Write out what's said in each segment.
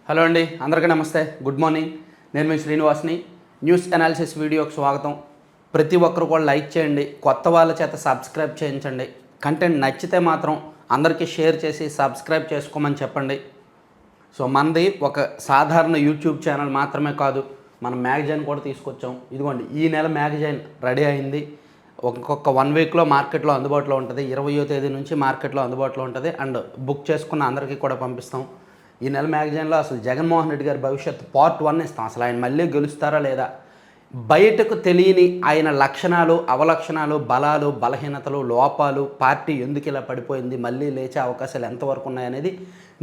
Hello అండి, అందరికీ నమస్తే. Good morning. నేను మీ శ్రీనివాస్ని. న్యూస్ అనాలిసిస్ వీడియోకి స్వాగతం. ప్రతి ఒక్కరు కూడా లైక్ చేయండి, కొత్త వాళ్ళ చేత సబ్స్క్రైబ్ చేయించండి. కంటెంట్ నచ్చితే మాత్రం అందరికీ షేర్ చేసి సబ్స్క్రైబ్ చేసుకోమని చెప్పండి. సో మనది ఒక సాధారణ యూట్యూబ్ ఛానల్ మాత్రమే కాదు, మనం మ్యాగజైన్ కూడా తీసుకొచ్చాం. ఇదిగోండి, ఈ నెల మ్యాగజైన్ రెడీ అయింది. ఒక్కొక్క 1 వీక్లో మార్కెట్లో అందుబాటులో ఉంటుంది. 20వ తేదీ నుంచి మార్కెట్లో అందుబాటులో ఉంటుంది. అండ్ బుక్ చేసుకున్న అందరికీ కూడా పంపిస్తాం. ఈ నెల మ్యాగజైన్లో అసలు జగన్మోహన్ రెడ్డి గారి భవిష్యత్తు పార్ట్ 1 ఇస్తాం. అసలు ఆయన మళ్ళీ గెలుస్తారా లేదా, బయటకు తెలియని ఆయన లక్షణాలు, అవలక్షణాలు, బలాలు, బలహీనతలు, లోపాలు, పార్టీ ఎందుకు ఇలా పడిపోయింది, మళ్ళీ లేచే అవకాశాలు ఎంతవరకు ఉన్నాయనేది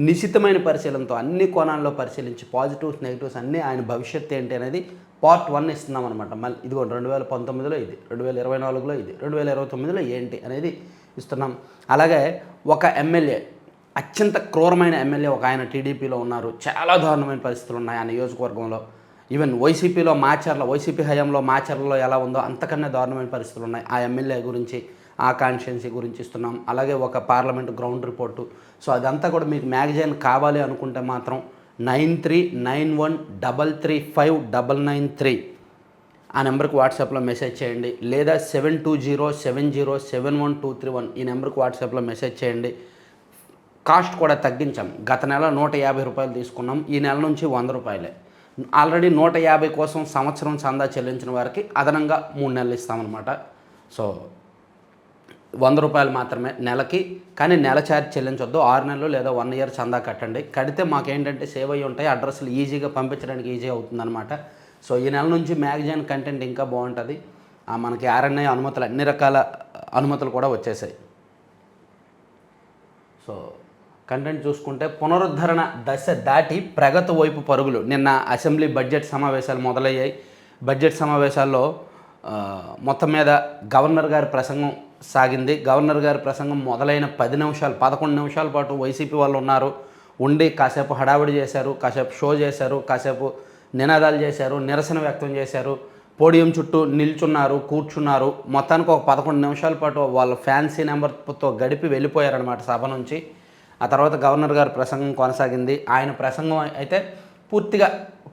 నిశితమైన పరిశీలనతో అన్ని కోణాల్లో పరిశీలించి పాజిటివ్స్ నెగిటివ్స్ అన్నీ ఆయన భవిష్యత్తు ఏంటి అనేది పార్ట్ 1 ఇస్తున్నాం అనమాట. మళ్ళీ ఇదిగో 2019లో ఇది, 2024లో ఇది, 2029లో ఏంటి అనేది ఇస్తున్నాం. అలాగే ఒక ఎమ్మెల్యే, అత్యంత క్రూరమైన ఎమ్మెల్యే ఒక ఆయన టీడీపీలో ఉన్నారు. చాలా దారుణమైన పరిస్థితులు ఉన్నాయి ఆ నియోజకవర్గంలో. ఈవెన్ వైసీపీలో వైసీపీ హయాంలో మాచర్లలో ఎలా ఉందో అంతకన్నా దారుణమైన పరిస్థితులు ఉన్నాయి. ఆ ఎమ్మెల్యే గురించి, ఆ కాన్స్టిట్యున్సీ గురించి ఇస్తున్నాం. అలాగే ఒక పార్లమెంట్ గ్రౌండ్ రిపోర్టు. సో అదంతా కూడా మీకు మ్యాగజైన్ కావాలి అనుకుంటే మాత్రం 9391335993 ఆ నెంబర్కి వాట్సాప్లో మెసేజ్ చేయండి, లేదా 7207071231 ఈ నెంబర్కి వాట్సాప్లో మెసేజ్ చేయండి. కాస్ట్ కూడా తగ్గించాం. గత నెల 150 రూపాయలు తీసుకున్నాం, ఈ నెల నుంచి 100 రూపాయలే. ఆల్రెడీ 150 కోసం సంవత్సరం చందా చెల్లించిన వారికి అదనంగా 3 నెలలు ఇస్తామన్నమాట. సో 100 రూపాయలు మాత్రమే నెలకి, కానీ నెల ఛార్జ్ చెల్లించొద్దు. 6 నెలలు లేదా 1 ఇయర్ చందా కట్టండి. కడితే మాకేంటంటే సేవ్ అయ్యి ఉంటాయి, అడ్రస్లు ఈజీగా పంపించడానికి ఈజీ అవుతుందన్నమాట. సో ఈ నెల నుంచి మ్యాగజైన్ కంటెంట్ ఇంకా బాగుంటుంది. మనకి ఆర్ఎన్ఐ అనుమతులు, అన్ని రకాల అనుమతులు కూడా వచ్చేసాయి. సో కంటెంట్ చూసుకుంటే, పునరుద్ధరణ దశ దాటి ప్రగతి వైపు పరుగులు. నిన్న అసెంబ్లీ బడ్జెట్ సమావేశాలు మొదలయ్యాయి. బడ్జెట్ సమావేశాల్లో మొత్తం మీద గవర్నర్ గారి ప్రసంగం సాగింది. గవర్నర్ గారి ప్రసంగం మొదలైన 11 నిమిషాల పాటు వైసీపీ వాళ్ళు ఉన్నారు. ఉండి కాసేపు హడావిడి చేశారు, కాసేపు షో చేశారు, కాసేపు నినాదాలు చేశారు, నిరసన వ్యక్తం చేశారు, పోడియం చుట్టూ నిల్చున్నారు, కూర్చున్నారు. మొత్తానికి ఒక 11 నిమిషాల పాటు వాళ్ళ ఫ్యాన్సీ నెంబర్తో గడిపి వెళ్ళిపోయారనమాట సభ నుంచి. ఆ తర్వాత గవర్నర్ గారి ప్రసంగం కొనసాగింది. ఆయన ప్రసంగం అయితే పూర్తిగా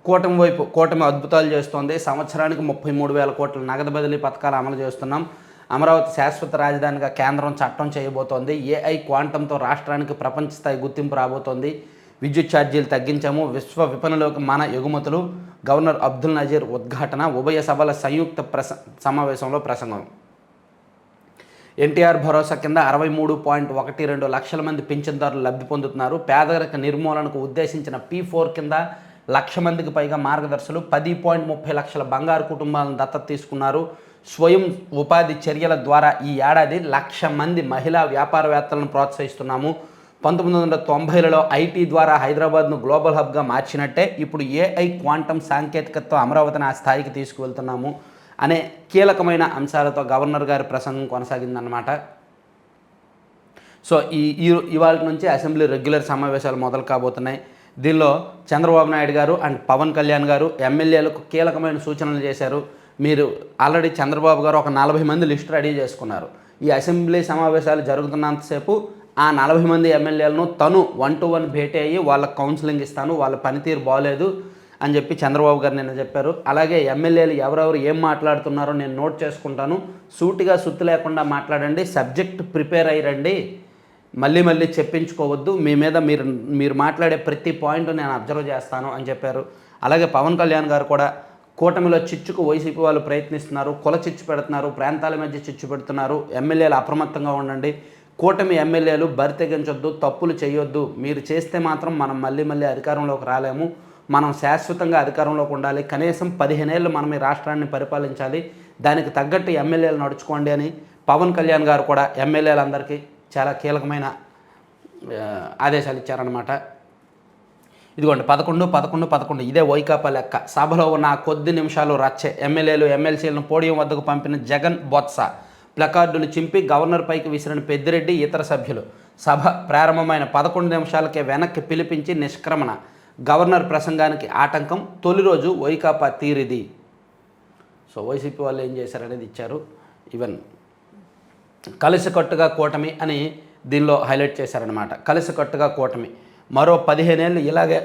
కూటమి వైపు, కూటమి అద్భుతాలు చేస్తోంది. సంవత్సరానికి 33,000 కోట్ల నగదు బదిలీ పథకాలు అమలు చేస్తున్నాం. అమరావతి శాశ్వత రాజధానిగా కేంద్రం చట్టం చేయబోతోంది. ఏఐ క్వాంటంతో రాష్ట్రానికి ప్రపంచ స్థాయి గుర్తింపు రాబోతోంది. విద్యుత్ ఛార్జీలు తగ్గించాము, విశ్వ విపణిలోకి మన ఎగుమతులు. గవర్నర్ అబ్దుల్ నజీర్ ఉద్ఘాటన. ఉభయ సభల సంయుక్త సమావేశంలో ప్రసంగం. ఎన్టీఆర్ భరోసా కింద 63.12 లక్షల మంది పింఛన్దారులు లబ్ధి పొందుతున్నారు. పేదరిక నిర్మూలనకు ఉద్దేశించిన P4 కింద 1,00,000 మందికి పైగా మార్గదర్శులు. 10.30 లక్షల బంగారు కుటుంబాలను దత్తత తీసుకున్నారు. స్వయం ఉపాధి చర్యల ద్వారా ఈ ఏడాది 1,00,000 మంది మహిళా వ్యాపారవేత్తలను ప్రోత్సహిస్తున్నాము. 1990లలో ఐటీ ద్వారా హైదరాబాద్ను గ్లోబల్ హబ్గా మార్చినట్టే ఇప్పుడు ఏఐ క్వాంటం సాంకేతికతతో అమరావతిని ఆ స్థాయికి తీసుకువెళ్తున్నాము అనే కీలకమైన అంశాలతో గవర్నర్ గారి ప్రసంగం కొనసాగిందన్నమాట. సో ఇవాళ నుంచి అసెంబ్లీ రెగ్యులర్ సమావేశాలు మొదలు కాబోతున్నాయి. దీనిలో చంద్రబాబు నాయుడు గారు అండ్ పవన్ కళ్యాణ్ గారు ఎమ్మెల్యేలకు కీలకమైన సూచనలు చేశారు. మీరు ఆల్రెడీ చంద్రబాబు గారు ఒక 40 మంది లిస్ట్ రెడీ చేసుకున్నారు. ఈ అసెంబ్లీ సమావేశాలు జరుగుతున్నంతసేపు ఆ 40 మంది ఎమ్మెల్యేలను తను 1-to-1 భేటీ అయ్యి వాళ్ళకి కౌన్సిలింగ్ ఇస్తాను, వాళ్ళ పనితీరు బాగోలేదు అని చెప్పి చంద్రబాబు గారు నిన్న చెప్పారు. అలాగే ఎమ్మెల్యేలు ఎవరెవరు ఏం మాట్లాడుతున్నారో నేను నోట్ చేసుకుంటాను, సూటిగా సుత్తి లేకుండా మాట్లాడండి, సబ్జెక్ట్ ప్రిపేర్ అయ్యండి, మళ్ళీ చెప్పించుకోవద్దు, మీ మీద మీరు మాట్లాడే ప్రతి పాయింట్ నేను అబ్జర్వ్ చేస్తాను అని చెప్పారు. అలాగే పవన్ కళ్యాణ్ గారు కూడా కూటమిలో చిచ్చుకు వైసీపీ వాళ్ళు ప్రయత్నిస్తున్నారు, కుల చిచ్చు పెడుతున్నారు, ప్రాంతాల మధ్య చిచ్చు పెడుతున్నారు, ఎమ్మెల్యేలు అప్రమత్తంగా ఉండండి, కూటమి ఎమ్మెల్యేలు బరి తెగించొద్దు, తప్పులు చేయొద్దు, మీరు చేస్తే మాత్రం మనం మళ్ళీ అధికారంలోకి రాలేము, మనం శాశ్వతంగా అధికారంలోకి ఉండాలి, కనీసం 15 ఏళ్ళు మనం ఈ రాష్ట్రాన్ని పరిపాలించాలి, దానికి తగ్గట్టు ఎమ్మెల్యేలు నడుచుకోండి అని పవన్ కళ్యాణ్ గారు కూడా ఎమ్మెల్యేలందరికీ చాలా కీలకమైన ఆదేశాలు ఇచ్చారనమాట. ఇదిగోండి 11 ఇదే వైకాపా లెక్క. సభలో ఉన్న కొద్ది నిమిషాలు రచ్చే. ఎమ్మెల్యేలు ఎమ్మెల్సీలను పోడియం వద్దకు పంపిన జగన్, బొత్స ప్లకార్డులు చింపి గవర్నర్ పైకి విసిరిన పెద్దిరెడ్డి, ఇతర సభ్యులు. సభ ప్రారంభమైన 11 నిమిషాలకే వెనక్కి పిలిపించి నిష్క్రమణ. గవర్నర్ ప్రసంగానికి ఆటంకం. తొలి రోజు వైకాపా తీరిది. సో వైసీపీ వాళ్ళు ఏం చేశారనేది ఇచ్చారు. ఈవెన్ కలిసికట్టుగా కూటమి అని దీనిలో హైలైట్ చేశారనమాట. కలిసికట్టుగా కూటమి. మరో 15 ఏళ్ళు ఇలాగే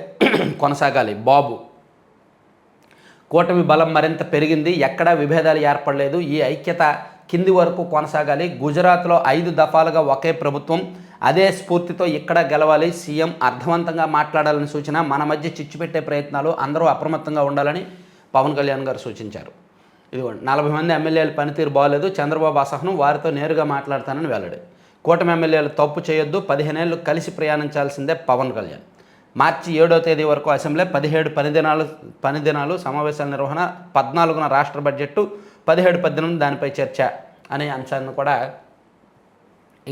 కొనసాగాలి. బాబు కూటమి బలం మరింత పెరిగింది, ఎక్కడా విభేదాలు ఏర్పడలేదు, ఈ ఐక్యత కింది వరకు కొనసాగాలి. గుజరాత్లో 5 దఫాలుగా ఒకే ప్రభుత్వం, అదే స్ఫూర్తితో ఇక్కడ గెలవాలి. సీఎం అర్థవంతంగా మాట్లాడాలని సూచన. మన మధ్య చిచ్చు పెట్టే ప్రయత్నాలు, అందరూ అప్రమత్తంగా ఉండాలని పవన్ కళ్యాణ్ గారు సూచించారు. ఇదిగోండి, 40 మంది ఎమ్మెల్యేల పనితీరు బాగోలేదు, చంద్రబాబు అసహనం, వారితో నేరుగా మాట్లాడతానని వెల్లడి. కూటమి ఎమ్మెల్యేలు తప్పు చేయొద్దు, 15 ఏళ్ళు కలిసి ప్రయాణించాల్సిందే పవన్ కళ్యాణ్. మార్చి 7వ తేదీ వరకు అసెంబ్లీ, 17 పని దినాలు సమావేశాల నిర్వహణ, 14న రాష్ట్ర బడ్జెట్, 17, 18 దానిపై చర్చ అనే అంశాన్ని కూడా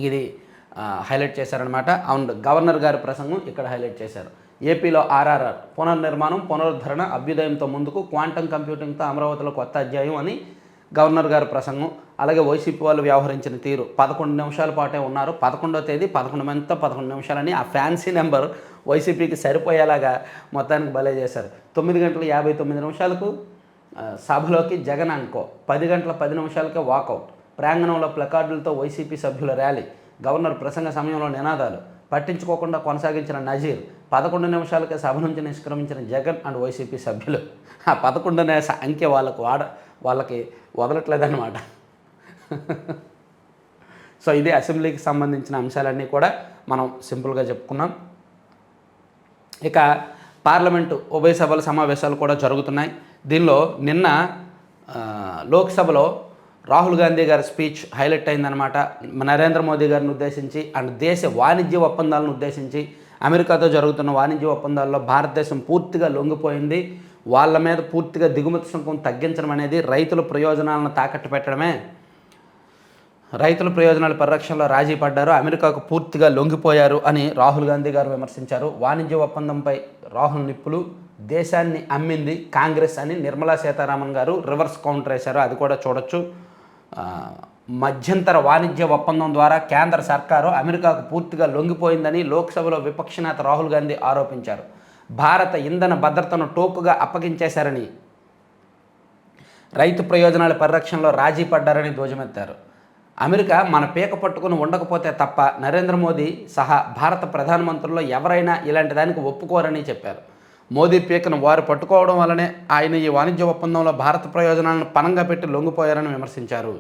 ఇది హైలైట్ చేశారనమాట. అవును, గవర్నర్ గారి ప్రసంగం ఇక్కడ హైలైట్ చేశారు. ఏపీలో ఆర్ఆర్ఆర్ పునర్నిర్మాణం, పునరుద్ధరణ, అభ్యుదయంతో ముందుకు, క్వాంటమ్ కంప్యూటింగ్తో అమరావతిలో కొత్త అధ్యాయం అని గవర్నర్ గారి ప్రసంగం. అలాగే వైసీపీ వాళ్ళు వ్యవహరించిన తీరు, 11 నిమిషాల పాటే ఉన్నారు. 11వ తేదీ 11 మందితో 11 నిమిషాలని ఆ ఫ్యాన్సీ నెంబర్ వైసీపీకి సరిపోయేలాగా మొత్తానికి భలే చేశారు. 9 గంటల 59 నిమిషాలకు సభలోకి జగన్ అనుకో, 10 గంటల 10 నిమిషాలకే వాకౌట్, ప్రాంగణంలో ప్లకార్డులతో వైసీపీ సభ్యుల ర్యాలీ, గవర్నర్ ప్రసంగ సమయంలో నినాదాలు, పట్టించుకోకుండా కొనసాగించిన నజీర్, 11 నిమిషాలకే సభ నుంచి నిష్క్రమించిన జగన్ అండ్ వైసీపీ సభ్యులు. ఆ 11 అనే అంకె వాళ్ళకి వదలట్లేదన్నమాట. సో ఇది అసెంబ్లీకి సంబంధించిన అంశాలన్నీ కూడా మనం సింపుల్గా చెప్పుకున్నాం. ఇక పార్లమెంటు ఉభయ సభల సమావేశాలు కూడా జరుగుతున్నాయి. దీనిలో నిన్న లోక్సభలో రాహుల్ గాంధీ గారి స్పీచ్ హైలైట్ అయిందనమాట. నరేంద్ర మోదీ గారిని ఉద్దేశించి అండ్ దేశ వాణిజ్య ఒప్పందాలను ఉద్దేశించి, అమెరికాతో జరుగుతున్న వాణిజ్య ఒప్పందాల్లో భారతదేశం పూర్తిగా లొంగిపోయింది, వాళ్ళ మీద పూర్తిగా దిగుమతి సుంకం తగ్గించడం అనేది రైతుల ప్రయోజనాలను తాకట్టు పెట్టడమే, రైతుల ప్రయోజనాల పరిరక్షణలో రాజీ పడ్డారు, అమెరికాకు పూర్తిగా లొంగిపోయారు అని రాహుల్ గాంధీ గారు విమర్శించారు. వాణిజ్య ఒప్పందంపై రాహుల్ నిప్పులు, దేశాన్ని అమ్మింది కాంగ్రెస్ అని నిర్మలా సీతారామన్ గారు రివర్స్ కౌంటర్ వేశారు. అది కూడా చూడొచ్చు. మధ్యంతర వాణిజ్య ఒప్పందం ద్వారా కేంద్ర సర్కారు అమెరికాకు పూర్తిగా లొంగిపోయిందని లోక్సభలో విపక్ష నేత రాహుల్ గాంధీ ఆరోపించారు. భారత ఇంధన భద్రతను టోకుగా అప్పగించేశారని, రైతు ప్రయోజనాల పరిరక్షణలో రాజీ పడ్డారని ధ్వజమెత్తారు. అమెరికా మన పీక పట్టుకుని ఉండకపోతే తప్ప నరేంద్ర మోదీ సహా భారత ప్రధానమంత్రుల్లో ఎవరైనా ఇలాంటి దానికి ఒప్పుకోరని చెప్పారు. మోదీ పీకను వారు పట్టుకోవడం వల్లనే ఆయన ఈ వాణిజ్య ఒప్పందంలో భారత ప్రయోజనాలను పణంగా పెట్టి లొంగిపోయారని విమర్శించారు.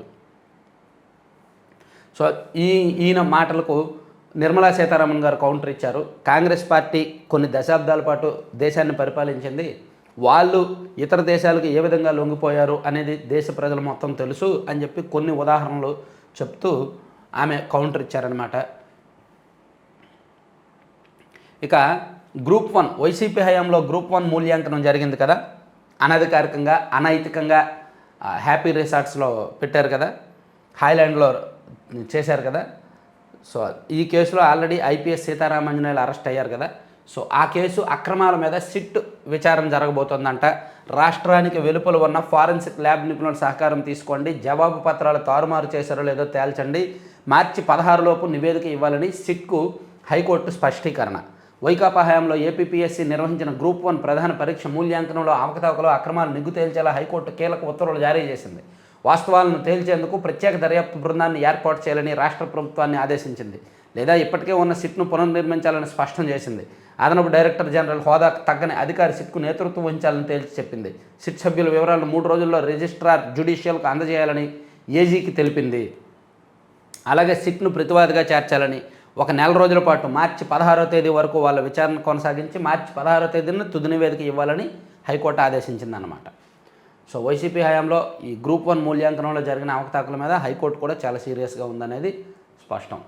సో ఈయన మాటలకు నిర్మలా సీతారామన్ గారు కౌంటర్ ఇచ్చారు. కాంగ్రెస్ పార్టీ కొన్ని దశాబ్దాల పాటు దేశాన్ని పరిపాలించింది, వాళ్ళు ఇతర దేశాలకు ఏ విధంగా లొంగిపోయారు అనేది దేశ ప్రజలు మొత్తం తెలుసు అని చెప్పి కొన్ని ఉదాహరణలు చెప్తూ ఆమె కౌంటర్ ఇచ్చారనమాట. ఇక గ్రూప్ 1 వైసీపీ హయాంలో గ్రూప్ 1 మూల్యాంకనం జరిగింది కదా, అనధికారికంగా అనైతికంగా హ్యాపీ రిసార్ట్స్లో పెట్టారు కదా, హాయ్లాండ్లో చేశారు కదా. సో ఈ కేసులో ఆల్రెడీ ఐపీఎస్ సీతారామాంజనేయులు అరెస్ట్ అయ్యారు కదా. సో ఆ కేసు అక్రమాల మీద సిట్ విచారణ జరగబోతోందంట. రాష్ట్రానికి వెలుపల ఉన్న ఫారెన్సిక్ ల్యాబ్ నిపుణుల సహకారం తీసుకోండి, జవాబు పత్రాలు తారుమారు చేశారో లేదో తేల్చండి, మార్చి 16 లోపు నివేదిక ఇవ్వాలని సిట్కు హైకోర్టు స్పష్టీకరణ. వైకాపా హయాంలో ఏపీపీఎస్సీ నిర్వహించిన గ్రూప్ 1 ప్రధాన పరీక్ష మూల్యాంకనంలో అవకతవకలు అక్రమాలు నిగ్గు తేల్చేలా హైకోర్టు కీలక ఉత్తర్వులు జారీ చేసింది. వాస్తవాలను తేల్చేందుకు ప్రత్యేక దర్యాప్తు బృందాన్ని ఏర్పాటు చేయాలని రాష్ట్ర ప్రభుత్వాన్ని ఆదేశించింది, లేదా ఇప్పటికే ఉన్న సిట్ను పునర్నిర్మించాలని స్పష్టం చేసింది. అదనపు డైరెక్టర్ జనరల్ హోదా తగ్గని అధికారి సిట్కు నేతృత్వం వహించాలని తేల్చి చెప్పింది. సిట్ సభ్యుల వివరాలను 3 రోజుల్లో రిజిస్ట్రార్ జ్యుడిషియల్కు అందజేయాలని ఏజీకి తెలిపింది. అలాగే సిట్ను ప్రతివాదిగా చేర్చాలని 1 నెల రోజుల పాటు మార్చి 16వ తేదీ వరకు వాళ్ళ విచారణ కొనసాగించి మార్చి 16వ తేదీన తుది నివేదిక ఇవ్వాలని హైకోర్టు ఆదేశించిందన్నమాట. సో వైసీపీ హయాంలో ఈ గ్రూప్ 1 మూల్యాంకనంలో జరిగిన అవకతవకల మీద హైకోర్టు కూడా చాలా సీరియస్గా ఉందనేది స్పష్టం.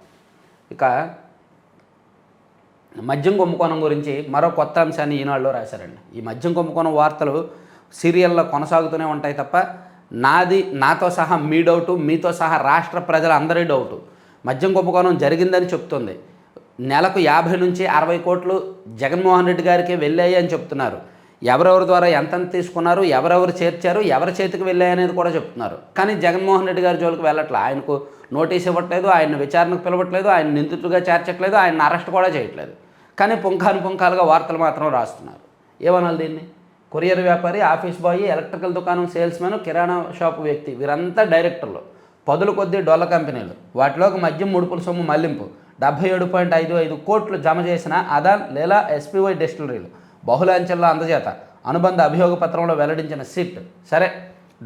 ఇక మద్యం కుంభకోణం గురించి మరో కొత్త అంశాన్ని ఈనాడులో రాశారండి. ఈ మద్యం కుంభకోణం వార్తలు సీరియల్లో కొనసాగుతూనే ఉంటాయి తప్ప నాతో సహా మీ డౌటు, మీతో సహా రాష్ట్ర ప్రజలందరి డౌటు. మద్యం కుంభకోణం జరిగిందని చెప్తుంది. నెలకు 50 నుంచి 60 కోట్లు జగన్మోహన్ రెడ్డి గారికి వెళ్ళాయి అని చెప్తున్నారు. ఎవరెవరి ద్వారా ఎంతెంత తీసుకున్నారు, ఎవరెవరు చేర్చారు, ఎవరి చేతికి వెళ్ళాయి అనేది కూడా చెప్తున్నారు. కానీ జగన్మోహన్ రెడ్డి గారి జోలికి వెళ్ళట్లేదు, ఆయనకు నోటీస్ ఇవ్వట్లేదు, ఆయన విచారణకు పిలవట్లేదు, ఆయన నిందితుడిగా చేర్చట్లేదు, ఆయన అరెస్ట్ కూడా చేయట్లేదు. కానీ పుంఖానుగా వార్తలు మాత్రం రాస్తున్నారు. ఏమనాలి దీన్ని? కొరియర్ వ్యాపారి, ఆఫీస్ బాయ్, ఎలక్ట్రికల్ దుకాణం సేల్స్మెన్, కిరాణా షాపు వ్యక్తి, వీరంతా డైరెక్టర్లు. పదుల కొద్దీ డొల్ల కంపెనీలు, వాటిలోకి మద్యం ముడుపుల సొమ్ము మళ్లింపు, 77.55 కోట్లు జమ చేసిన అదాన్ లేదా ఎస్పీవై డిస్టిలరీలు, బహుళాంచెల్లో అందజేత అనుబంధ అభియోగ పత్రంలో వెల్లడించిన సిట్. సరే,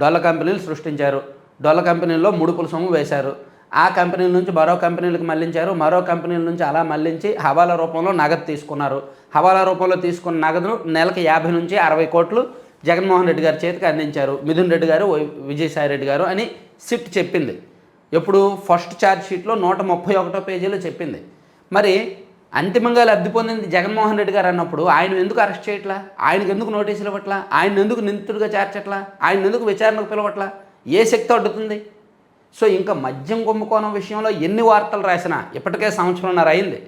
డొల్ల కంపెనీలు సృష్టించారు, డొల్ల కంపెనీల్లో ముడుపుల సొమ్ము వేశారు, ఆ కంపెనీల నుంచి మరో కంపెనీలకు మళ్లించారు, మరో కంపెనీల నుంచి అలా మళ్లించి హవాలా రూపంలో నగదు తీసుకున్నారు. హవాలా రూపంలో తీసుకున్న నగదును నెలకు 50 నుంచి 60 కోట్లు జగన్మోహన్ రెడ్డి గారి చేతికి అందించారు మిథున్ రెడ్డి గారు, విజయసాయి రెడ్డి గారు అని సిట్ చెప్పింది. ఎప్పుడు ఫస్ట్ ఛార్జ్ షీట్లో 131 పేజీలో చెప్పింది. మరి అంతిమంగా లబ్ధి పొందింది జగన్మోహన్ రెడ్డి గారు అన్నప్పుడు ఆయన ఎందుకు అరెస్ట్ చేయట్లా? ఆయనకు ఎందుకు నోటీసులు ఇవ్వట్లా? ఆయన ఎందుకు నిందితుడిగా చేర్చట్లా? ఆయన ఎందుకు విచారణకు పిలవట్లా? ఏ శక్తి అడ్డుతుంది? సో ఇంకా మద్యం కుంభకోణం విషయంలో ఎన్ని వార్తలు రాసినా ఇప్పటికే 1.5 సంవత్సరం అయింది.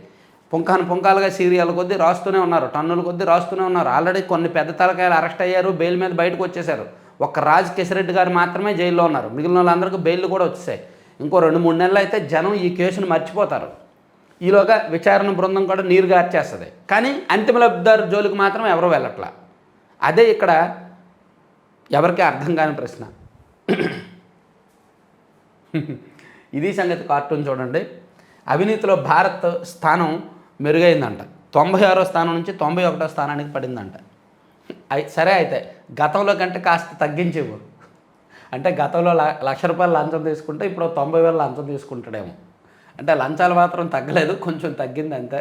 పుంకాలుగా సీరియల్ కొద్దీ రాస్తూనే ఉన్నారు, టన్నుల కొద్దీ రాస్తూనే ఉన్నారు. ఆల్రెడీ కొన్ని పెద్ద తలకాయలు అరెస్ట్ అయ్యారు, బెయిల్ మీద బయటకు వచ్చేశారు. ఒక్క రాజ్ కిషరెడ్డి గారు మాత్రమే జైల్లో ఉన్నారు, మిగిలిన వాళ్ళందరికీ బెయిల్ కూడా వచ్చేసాయి. ఇంకో 2-3 నెలలు అయితే జనం ఈ కేసును మర్చిపోతారు. ఈలోగా విచారణ బృందం కూడా నీరు గార్చేస్తుంది. కానీ అంతిమ లబ్ధిదారు జోలికి మాత్రం ఎవరూ వెళ్ళట్లా. అదే ఇక్కడ ఎవరికి అర్థం కాని ప్రశ్న. ఇది సంగతి. కార్టూన్ చూడండి. అవినీతిలో భారత్ స్థానం మెరుగైందంట. 96వ స్థానం నుంచి 91వ స్థానానికి పడిందంట. సరే, అయితే గతంలో కంటే కాస్త తగ్గించేవు. అంటే గతంలో ₹1,00,000 లంచం తీసుకుంటే ఇప్పుడు 90,000 లంచం తీసుకుంటాడేమో. అంటే లంచాలు మాత్రం తగ్గలేదు, కొంచెం తగ్గింది అంతే.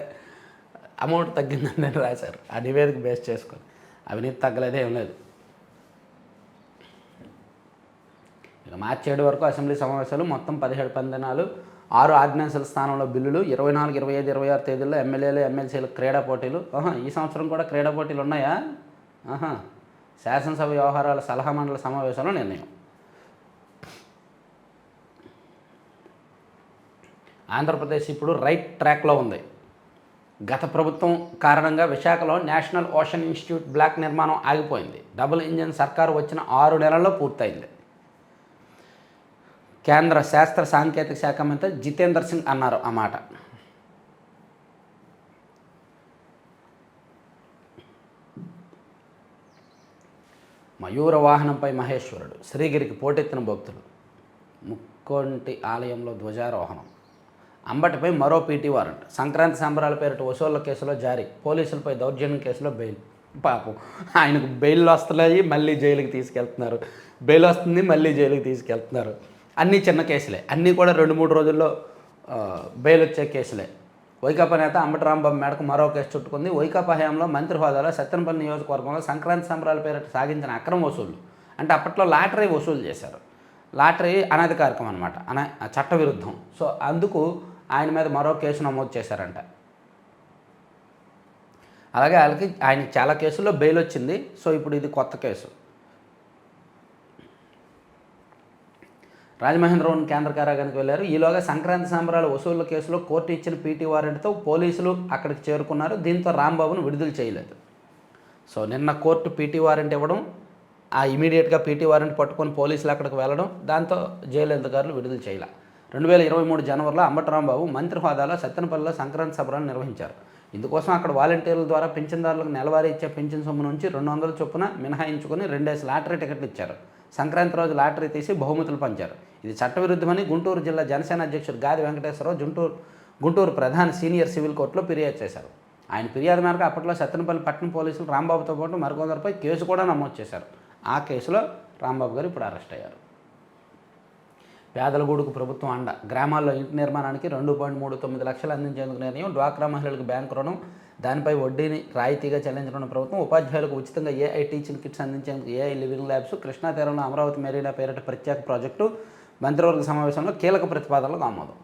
అమౌంట్ తగ్గిందని రాశారు ఆ నివేదిక బేస్ చేసుకొని. అవినీతి తగ్గలేదు, ఏం లేదు. ఇక మార్చి 7 వరకు అసెంబ్లీ సమావేశాలు, మొత్తం 17 దినాలు, 6 ఆర్డినెన్సుల స్థానంలో బిల్లులు, 24, 25, 26 తేదీల్లో ఎమ్మెల్యేలు, ఎమ్మెల్సీలు క్రీడా పోటీలు. ఈ సంవత్సరం కూడా క్రీడా పోటీలు ఉన్నాయా? శాసనసభ వ్యవహారాల సలహా మండలి సమావేశంలో నిర్ణయం. ఆంధ్రప్రదేశ్ ఇప్పుడు రైట్ ట్రాక్లో ఉంది. గత ప్రభుత్వం కారణంగా విశాఖలో నేషనల్ ఓషన్ ఇన్స్టిట్యూట్ బ్లాక్ నిర్మాణం ఆగిపోయింది. డబుల్ ఇంజిన్ సర్కారు వచ్చిన 6 నెలల్లో పూర్తయింది. కేంద్ర శాస్త్ర సాంకేతిక శాఖ మంత్రి జితేంద్ర సింగ్ అన్నారు ఆ మాట. మయూర వాహనంపై మహేశ్వరుడు, శ్రీగిరికి పోటెత్తిన భక్తులు, ముక్కోంటి ఆలయంలో ధ్వజారోహణం. అంబటిపై మరో పీటీ వారెంట్. సంక్రాంతి సంబరాల పేరిట వసూళ్ల కేసులో జారీ, పోలీసులపై దౌర్జన్యం కేసులో బెయిల్. పాపం ఆయనకు బెయిల్ వస్తున్నాయి, మళ్ళీ జైలుకి తీసుకెళ్తున్నారు, బెయిల్ వస్తుంది, మళ్ళీ జైలుకి తీసుకెళ్తున్నారు. అన్నీ చిన్న కేసులే, అన్నీ కూడా 2-3 రోజుల్లో బెయిల్ వచ్చే కేసులే. వైకాపా నేత అంబటి రాంబాబు మేడకు మరో కేసు చుట్టుకుంది. వైకాపా హయాంలో మంత్రి హోదాలో సత్తెనపల్లి నియోజకవర్గంలో సంక్రాంతి సంబరాల పేరిట సాగించిన అక్రమ వసూళ్లు. అంటే అప్పట్లో లాటరీ వసూలు చేశారు. లాటరీ అనధికారికం అనమాట, చట్టవిరుద్ధం. సో అందుకు ఆయన మీద మరో కేసు నమోదు చేశారంట. అలాగే ఆయనకి చాలా కేసుల్లో బెయిల్ వచ్చింది. సో ఇప్పుడు ఇది కొత్త కేసు. రాజమహేంద్రవరం కేంద్ర కారాగారానికి వెళ్ళారు. ఈలోగా సంక్రాంతి సంబరాల వసూళ్ల కేసులో కోర్టు ఇచ్చిన పీటీ వారెంట్తో పోలీసులు అక్కడికి చేరుకున్నారు. దీంతో రాంబాబును విడుదల చేయలేదు. సో నిన్న కోర్టు పీటీ వారెంట్ ఇవ్వడం, ఇమీడియట్గా పీటీ వారెంట్ పట్టుకొని పోలీసులు అక్కడికి వెళ్ళడం, దాంతో జైలు అధికారులు విడుదల చేయాల. 2023 జనవరిలో అంబటి రాంబాబు మంత్రి హోదాలో సత్తెనపల్లిలో సంక్రాంతి సంబరాలు నిర్వహించారు. ఇందుకోసం అక్కడ వాలంటీర్ల ద్వారా పింఛన్దారులకు నెలవారీ ఇచ్చే పింఛన్ సొమ్ము నుంచి 200 చొప్పున మినహాయించుకొని 2 లాటరీ టికెట్లు ఇచ్చారు. సంక్రాంతి రోజు లాటరీ తీసి బహుమతులు పంచారు. ఇది చట్టవిరుద్ధమని గుంటూరు జిల్లా జనసేన అధ్యక్షుడు గాది వెంకటేశ్వరరావు గుంటూరు ప్రధాన సీనియర్ సివిల్ కోర్టులో ఫిర్యాదు చేశారు. ఆయన ఫిర్యాదు మేరకు అప్పట్లో సత్తెనపల్లి పట్టణ పోలీసులు రాంబాబుతో పాటు మరికొందరిపై కేసు కూడా నమోదు చేశారు. ఆ కేసులో రాంబాబు గారు ఇప్పుడు అరెస్ట్ అయ్యారు. పేదల గూడుకు ప్రభుత్వం అండ. గ్రామాల్లో ఇంటి నిర్మాణానికి 2.39 లక్షలు అందించేందుకు నిర్ణయం. డ్వాక్రా మహిళలకు బ్యాంకు రుణం, దానిపై వడ్డీని రాయితీగా చెల్లించనున్న ప్రభుత్వం. ఉపాధ్యాయులకు ఉచితంగా ఏఐ టీచింగ్ కిట్స్ అందించేందుకు ఏఐ లివింగ్ ల్యాబ్స్. కృష్ణా తీరంలో అమరావతి మెరీనా పేరిట ప్రత్యేక ప్రాజెక్టు. మంత్రివర్గ సమావేశంలో కీలక ప్రతిపాదనలకు ఆమోదం.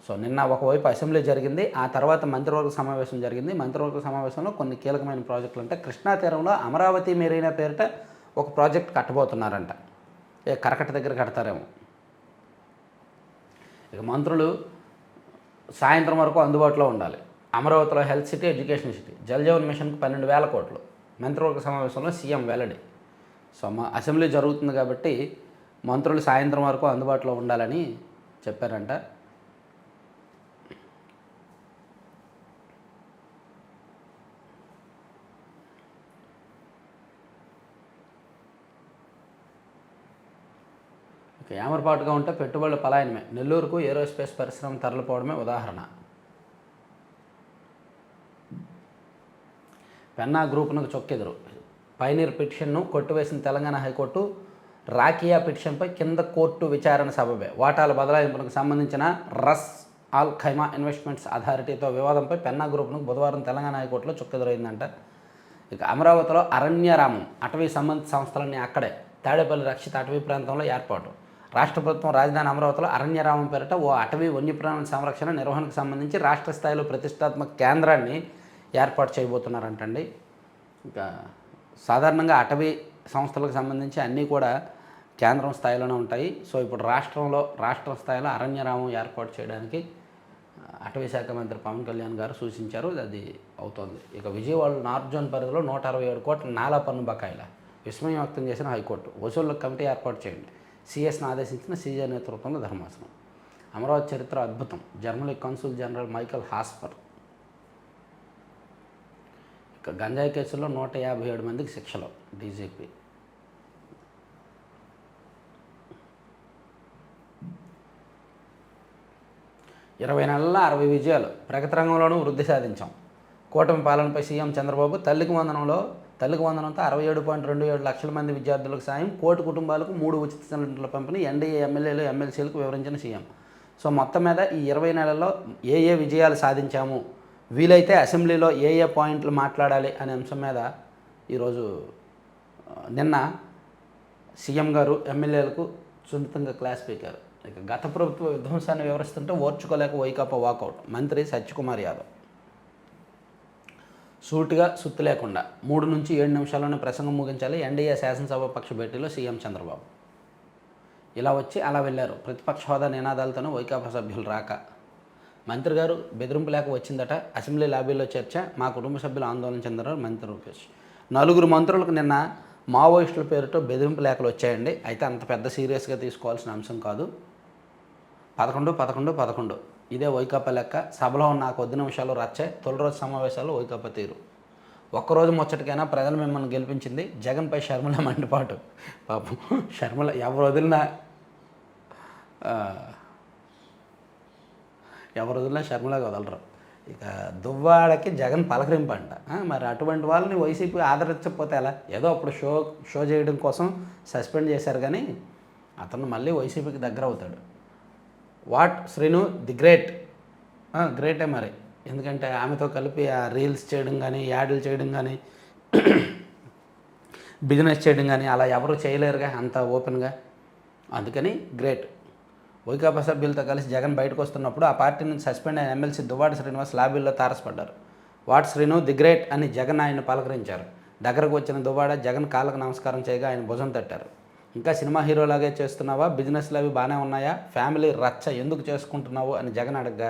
సో నిన్న ఒకవైపు అసెంబ్లీ జరిగింది, ఆ తర్వాత మంత్రివర్గ సమావేశం జరిగింది. మంత్రివర్గ సమావేశంలో కొన్ని కీలకమైన ప్రాజెక్టులు అంటే కృష్ణా తీరంలో అమరావతి మెరీనా పేరిట ఒక ప్రాజెక్ట్ కట్టబోతున్నారంట. కరకట్ట దగ్గర కడతారేమో. ఇక మంత్రులు సాయంత్రం వరకు అందుబాటులో ఉండాలి. అమరావతిలో health city, education city. Jal Jeevan మిషన్కు 12,000 కోట్లు. మంత్రివర్గ సమావేశంలో సీఎం వెల్లడి. సో అసెంబ్లీ జరుగుతుంది కాబట్టి మంత్రులు సాయంత్రం వరకు అందుబాటులో ఉండాలని చెప్పారంట. ఏమరపాటుగా ఉంటే పెట్టుబడుల పలాయనమే. నెల్లూరుకు ఏరోస్పేస్ పరిశ్రమ తరలిపోవడమే ఉదాహరణ. పెన్నా గ్రూపునకు చొక్కెదురు. పైనీర్ పిటిషన్ను కొట్టివేసిన తెలంగాణ హైకోర్టు. రాకియా పిటిషన్పై కింద కోర్టు విచారణ సబబే. వాటాల బదలాయింపునకు సంబంధించిన రస్ ఆల్ ఖైమా ఇన్వెస్ట్మెంట్స్ అథారిటీతో వివాదంపై పెన్నా గ్రూపునకు బుధవారం తెలంగాణ హైకోర్టులో చొక్కెదురైందంట. ఇక అమరావతిలో అరణ్యరామం అటవీ సంబంధిత సంస్థలన్నీ అక్కడే. తాడేపల్లి రక్షిత అటవీ ప్రాంతంలో ఏర్పాటు. రాష్ట్ర ప్రభుత్వం రాజధాని అమరావతిలో అరణ్యరామం పేరిట ఓ అటవీ వన్యప్రాణుల సంరక్షణ నిర్వహణకు సంబంధించి రాష్ట్ర స్థాయిలో ప్రతిష్టాత్మక కేంద్రాన్ని ఏర్పాటు చేయబోతున్నారంటండి. ఇంకా సాధారణంగా అటవీ సంస్థలకు సంబంధించి అన్నీ కూడా కేంద్రం స్థాయిలోనే ఉంటాయి. సో ఇప్పుడు రాష్ట్ర స్థాయిలో అరణ్యరామం ఏర్పాటు చేయడానికి అటవీ శాఖ మంత్రి పవన్ కళ్యాణ్ గారు సూచించారు. అది అవుతోంది. ఇక విజయవాడ నార్త్ జోన్ పరిధిలో 167 కోట్ల నాలా పన్ను బకాయిల విస్మయం వ్యక్తం చేసిన హైకోర్టు. వసూళ్ల కమిటీ ఏర్పాటు చేయండి. సిఎస్ను ఆదేశించిన సీజే నేతృత్వంలో ధర్మాసనం. అమరావతి చరిత్ర అద్భుతం. Germany council general Michael Hasper. ఇక గంజాయి కేసుల్లో 157 మందికి శిక్షలు. డీజీపీ. ఇరవై నెలల్లో 60 విజయాలు. ప్రగతి రంగంలోనూ వృద్ధి సాధించాం. కూటమి పాలనపై సీఎం చంద్రబాబు. తల్లికి వందనంతో 67.27 లక్షల మంది విద్యార్థులకు సాయం. కోటి కుటుంబాలకు 3 ఉచిత సిలిండర్ల పంపిణీ. ఎన్డీఏ ఎమ్మెల్యేలు ఎమ్మెల్సీలకు వివరించిన సీఎం. సో మొత్తం మీద ఈ 20 నెలల్లో ఏ విజయాలు సాధించాము, వీలైతే అసెంబ్లీలో ఏ పాయింట్లు మాట్లాడాలి అనే అంశం మీద ఈరోజు నిన్న సీఎం గారు ఎమ్మెల్యేలకు సున్నితంగా క్లాస్ పీకారు. ఇక గత ప్రభుత్వ విధ్వంసాన్ని వివరిస్తుంటే ఓర్చుకోలేక వైకాపా వాకౌట్. మంత్రి సత్యకుమార్ యాదవ్ సూటిగా సుత్తి లేకుండా 3 నుంచి 7 నిమిషాల్లోనే ప్రసంగం ముగించాలి. ఎన్డీఏ శాసనసభ పక్ష భేటీలో సీఎం చంద్రబాబు. ఇలా వచ్చి అలా వెళ్ళారు. ప్రతిపక్ష హోదా నినాదాలతోనే వైకాపా సభ్యులు రాక. మంత్రి గారు బెదిరింపు లేక వచ్చిందట. అసెంబ్లీ లాబీలో చర్చ. మా కుటుంబ సభ్యులు ఆందోళన చెందారు. మంత్రి రూపేష్. 4 మంత్రులకు నిన్న మావోయిస్టుల పేరుతో బెదిరింపు లేఖలు వచ్చాయండి. అయితే అంత పెద్ద సీరియస్గా తీసుకోవాల్సిన అంశం కాదు. 11 ఇదే వైకాపా లెక్క. సభలో ఉన్న 1 నిమిషాలు రచ్చే. తొలి రోజు సమావేశాలు వైకాపా తీరు. ఒక్కరోజు ముచ్చటికైనా ప్రజలు మిమ్మల్ని గెలిపించింది. జగన్పై షర్మిల మండిపాటు. పాపం షర్మిల ఎవరు వదిలినా షర్మిలగా వదలరు. ఇక దువ్వాడకి జగన్ పలకరింపు అంట. మరి అటువంటి వాళ్ళని వైసీపీ ఆదరించకపోతే ఎలా? ఏదో అప్పుడు షో చేయడం కోసం సస్పెండ్ చేశారు, కానీ అతను మళ్ళీ వైసీపీకి దగ్గర అవుతాడు. వాట్ శ్రీను ది గ్రేటే మరి. ఎందుకంటే ఆమెతో కలిపి ఆ రీల్స్ చేయడం కానీ, యాడ్లు చేయడం కానీ, బిజినెస్ చేయడం కానీ అలా ఎవరు చేయలేరుగా అంత ఓపెన్గా. అందుకని గ్రేట్. వైకాపా సభ్యులతో కలిసి జగన్ బయటకు వస్తున్నప్పుడు ఆ పార్టీ నుంచి సస్పెండ్ అయిన ఎమ్మెల్సీ దువ్వాడ శ్రీనివాస్ లాబీల్లో తారసపడ్డారు. వాట్ శ్రీను ది గ్రేట్ అని జగన్ ఆయన్ని పలకరించారు. దగ్గరకు వచ్చిన దువ్వాడ జగన్ కాళ్ళకు నమస్కారం చేయగా ఆయన భుజం తట్టారు. ఇంకా సినిమా హీరోలాగే చేస్తున్నావా? బిజినెస్లు అవి బాగానే ఉన్నాయా? ఫ్యామిలీ రచ్చ ఎందుకు చేసుకుంటున్నావు అని జగన్ అడగగా,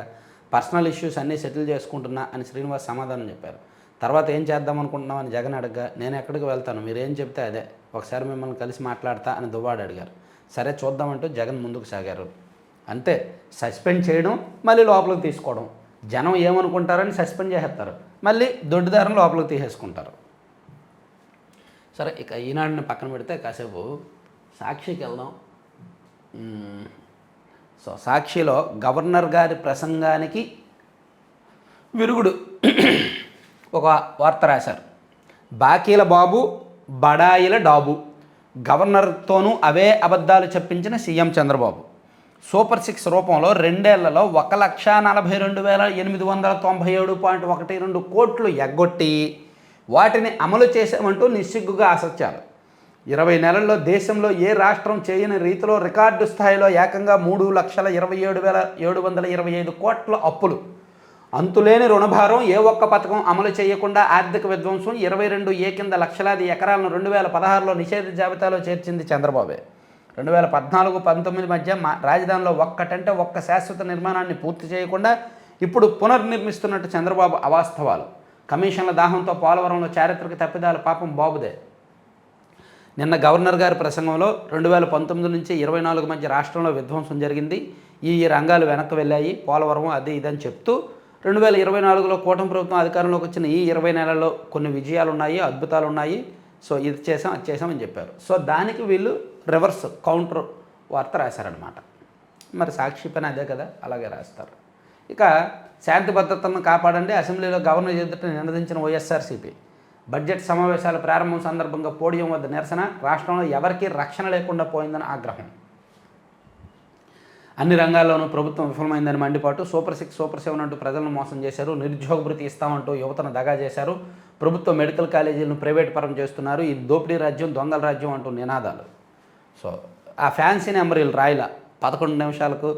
పర్సనల్ ఇష్యూస్ అన్నీ సెటిల్ చేసుకుంటున్నా అని శ్రీనివాస్ సమాధానం చెప్పారు. తర్వాత ఏం చేద్దాం అనుకుంటున్నావు అని జగన్ అడగగా, నేను ఎక్కడికి వెళ్తాను, మీరేం చెప్తే అదే, ఒకసారి మిమ్మల్ని కలిసి మాట్లాడతా అని దువ్వాడ అడిగారు. సరే చూద్దామంటూ జగన్ ముందుకు సాగారు. అంతే. సస్పెండ్ చేయడం, మళ్ళీ లోపలికి తీసుకోవడం. జనం ఏమనుకుంటారని సస్పెండ్ చేసేస్తారు, మళ్ళీ దొడ్డిదారం లోపలికి తీసేసుకుంటారు. సరే, ఇక ఈనాడుని పక్కన పెడితే కాసేపు సాక్షికి వెళ్దాం. సో సాక్షిలో గవర్నర్ గారి ప్రసంగానికి విరుగుడు ఒక వార్త రాశారు. బాకీల బాబు, బడాయిల డాబు. గవర్నర్తోనూ అవే అబద్ధాలు చెప్పించిన సీఎం చంద్రబాబు. సూపర్ 6 రూపంలో 2 ఏళ్లలో 1,42,897.12 కోట్లు ఎగ్గొట్టి వాటిని అమలు చేశామంటూ నిస్సిగ్గుగా అసత్యాలు. 20 నెలల్లో దేశంలో ఏ రాష్ట్రం చేయని రీతిలో రికార్డు స్థాయిలో ఏకంగా 3,27,725 కోట్ల అప్పులు. అంతులేని రుణభారం. ఏ ఒక్క పథకం అమలు చేయకుండా ఆర్థిక విధ్వంసం. 22 కింద లక్షలాది ఎకరాలను 2016లో నిషేధ జాబితాలో చేర్చింది చంద్రబాబే. 2014-19 మధ్య రాజధానిలో ఒక్క శాశ్వత నిర్మాణాన్ని పూర్తి చేయకుండా ఇప్పుడు పునర్నిర్మిస్తున్నట్టు చంద్రబాబు అవాస్తవాలు. కమిషన్ల దాహంతో పోలవరంలో చారిత్రక తప్పిదాలు పాపం బాబుదే. నిన్న గవర్నర్ గారి ప్రసంగంలో 2019 నుంచి 24 మధ్య రాష్ట్రంలో విధ్వంసం జరిగింది. ఈ రంగాలు వెనక్కి వెళ్ళాయి, పోలవరం అది ఇదని చెప్తూ 2024లో కూటమి ప్రభుత్వం అధికారంలోకి వచ్చిన ఈ 20 నెలల్లో కొన్ని విజయాలు ఉన్నాయి, అద్భుతాలు ఉన్నాయి. సో ఇది చేసాం, అది చేసామని చెప్పారు. సో దానికి వీళ్ళు రివర్స్ కౌంటర్ వార్త రాశారనమాట. మరి సాక్షి పని అదే కదా, అలాగే రాస్తారు. ఇక శాంతి భద్రతలను కాపాడండి, అసెంబ్లీలో గవర్నర్ ఎదుట నినదించిన వైఎస్ఆర్సీపీ. బడ్జెట్ సమావేశాల ప్రారంభం సందర్భంగా పోడియం వద్ద నిరసన, రాష్ట్రంలో ఎవరికీ రక్షణ లేకుండా పోయిందని ఆగ్రహం. అన్ని రంగాల్లోనూ ప్రభుత్వం విఫలమైందని మండిపాటు, సూపర్ 6, సూపర్ 7 అంటూ ప్రజలను మోసం చేశారు, నిరుద్యోగ భృతి ఇస్తామంటూ యువతను దగా చేశారు, ప్రభుత్వ మెడికల్ కాలేజీలను ప్రైవేట్ పరం చేస్తున్నారు, ఇది దోపిడీ రాజ్యం, దొంగల రాజ్యం అంటూ నినాదాలు. సో ఆ ఫ్యాన్సీ నెంబర్ వీళ్ళు రాయిలా 11 నిమిషాలకు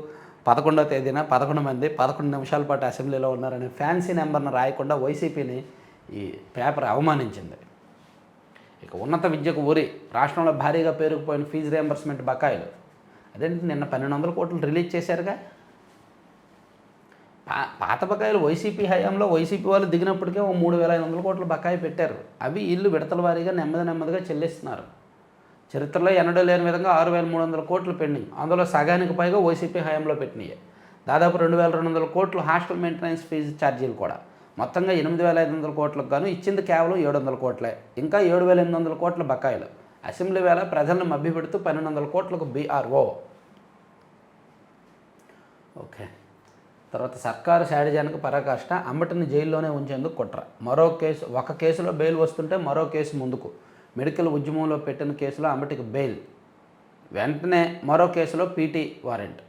11వ తేదీన 11 మంది 11 నిమిషాల పాటు అసెంబ్లీలో ఉన్నారనే ఫ్యాన్సీ నెంబర్ను రాయకుండా వైసీపీని ఈ పేపర్ అవమానించింది. ఇక ఉన్నత విద్యకు ఊరి, రాష్ట్రంలో భారీగా పేరుకుపోయిన ఫీజు రియంబర్స్మెంట్ బకాయిలు. అదేంటి నిన్న 1200 కోట్లు రిలీజ్ చేశారుగా. పాత బకాయిలు వైసీపీ హయాంలో వైసీపీ వాళ్ళు దిగినప్పటికే 3500 కోట్లు బకాయి పెట్టారు. అవి ఇల్లు విడతల వారీగా నెమ్మదిగా చెల్లిస్తున్నారు. చరిత్రలో ఎన్నడూ లేని విధంగా 6300 కోట్లు పెండింగ్. అందులో సగానికి పైగా వైసీపీ హయాంలో పెట్టినాయి. దాదాపు 2200 కోట్లు హాస్టల్ మెయింటెనెన్స్ ఫీజు ఛార్జీలు కూడా. మొత్తంగా 8500 కోట్లకు గాను ఇచ్చింది కేవలం 700 కోట్లే. ఇంకా 7800 కోట్ల బకాయిలు. అసెంబ్లీ వేళ ప్రజలను మభ్యపెడుతూ 1200 కోట్లకు బీఆర్ఓ. ఓకే, తర్వాత సర్కారు శాడిజానికి పరాకాష్ట, అంబటిని జైల్లోనే ఉంచేందుకు కుట్ర. ఒక కేసులో బెయిల్ వస్తుంటే మరో కేసు ముందుకు. మెడికల్ ఉద్యమంలో పెట్టిన కేసులో అంబటికి బెయిల్, వెంటనే మరో కేసులో పీటీ వారెంట్.